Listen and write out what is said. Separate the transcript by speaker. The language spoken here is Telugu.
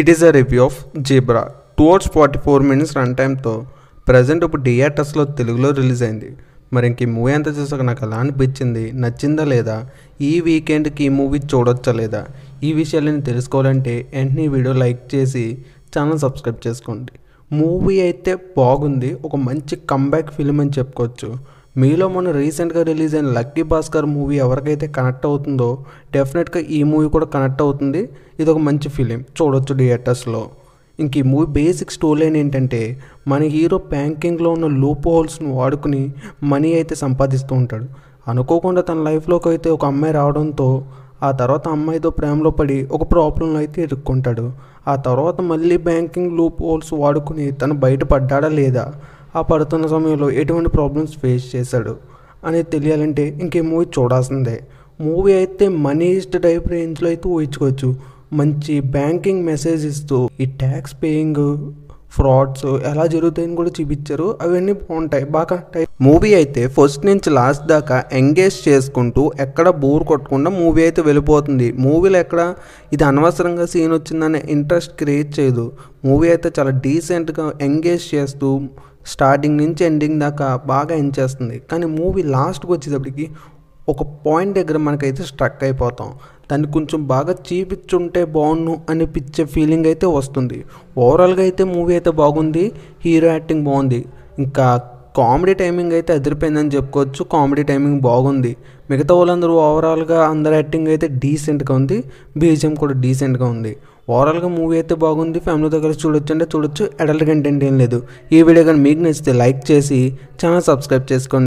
Speaker 1: It is a review of Zebra. 2 hours 44 minutes run టైమ్తో present ఇప్పుడు థియేటర్స్లో తెలుగులో రిలీజ్ అయింది. మరి ఇంక ఈ మూవీ అంతా చూసాక నాకు ఎలా అనిపించింది, నచ్చిందా లేదా, ఈ వీకెండ్కి ఈ మూవీ చూడొచ్చా లేదా, ఈ విషయాలని తెలుసుకోవాలంటే వెంటనే వీడియో లైక్ చేసి ఛానల్ సబ్స్క్రైబ్ చేసుకోండి. మూవీ అయితే బాగుంది, ఒక మంచి కంబ్యాక్ ఫిల్మ్ అని చెప్పుకోవచ్చు. మీలో మొన్న రీసెంట్గా రిలీజ్ అయిన లక్కీ భాస్కర్ మూవీ ఎవరికైతే కనెక్ట్ అవుతుందో డెఫినెట్గా ఈ మూవీ కూడా కనెక్ట్ అవుతుంది. ఇది ఒక మంచి ఫిలిం, చూడొచ్చు థియేటర్స్లో. ఇంక ఈ మూవీ బేసిక్ స్టోరీ లైన్ ఏంటంటే, మన హీరో బ్యాంకింగ్లో ఉన్న లూప్ హోల్స్ను వాడుకుని మనీ అయితే సంపాదిస్తూ ఉంటాడు. అనుకోకుండా తన లైఫ్లోకి అయితే ఒక అమ్మాయి రావడంతో ఆ తర్వాత అమ్మాయితో ప్రేమలో పడి ఒక ప్రాబ్లంలో అయితే ఇరుక్కుంటాడు. ఆ తర్వాత మళ్ళీ బ్యాంకింగ్ లూప్ హోల్స్ వాడుకుని తను బయటపడ్డా లేదా, ఆ పడుతున్న సమయంలో ఎటువంటి ప్రాబ్లమ్స్ ఫేస్ చేశాడు అనేది తెలియాలంటే ఇంకే మూవీ చూడాల్సిందే. మూవీ అయితే మనీ ఈస్ట్ టైప్ రేంజ్లో అయితే ఊహించుకోవచ్చు. మంచి బ్యాంకింగ్ మెసేజ్ ఇస్తూ ఈ ట్యాక్స్ పేయింగ్ ఫ్రాడ్స్ ఎలా జరుగుతాయని కూడా చూపించారు. అవన్నీ బాగుంటాయి, బాగా కనెక్ట్. మూవీ అయితే ఫస్ట్ నుంచి లాస్ట్ దాకా ఎంగేజ్ చేసుకుంటూ ఎక్కడ బోర్ కొట్టకుండా మూవీ అయితే వెళ్ళిపోతుంది. మూవీలో ఎక్కడ ఇది అనవసరంగా సీన్ వచ్చిందనే ఇంట్రెస్ట్ క్రియేట్ చేయదు. మూవీ అయితే చాలా డీసెంట్గా ఎంగేజ్ చేస్తూ స్టార్టింగ్ నుంచి ఎండింగ్ దాకా బాగా ఎంజాయ్ చేస్తుంది. కానీ మూవీ లాస్ట్కి వచ్చేటప్పటికి ఒక పాయింట్ దగ్గర మనకైతే స్ట్రక్ అయిపోతాం. దాన్ని కొంచెం బాగా చూపించుంటే బాగుండు అనిపించే ఫీలింగ్ అయితే వస్తుంది. ఓవరాల్గా అయితే మూవీ అయితే బాగుంది, హీరో యాక్టింగ్ బాగుంది, ఇంకా కామెడీ టైమింగ్ అయితే అదిరిపోయిందని చెప్పుకోవచ్చు. కామెడీ టైమింగ్ బాగుంది. మిగతా వాళ్ళందరూ ఓవరాల్గా అందరి యాక్టింగ్ అయితే డీసెంట్గా ఉంది, బీజిఎం కూడా డీసెంట్గా ఉంది. ఓవరాల్గా మూవీ అయితే బాగుంది, ఫ్యామిలీ దగ్గర చూడొచ్చు అంటే చూడొచ్చు, అడల్ట్ కంటెంట్ ఏం లేదు. ఈ వీడియో కానీ మీకు నచ్చితే లైక్ చేసి ఛానల్ సబ్స్క్రైబ్ చేసుకోండి.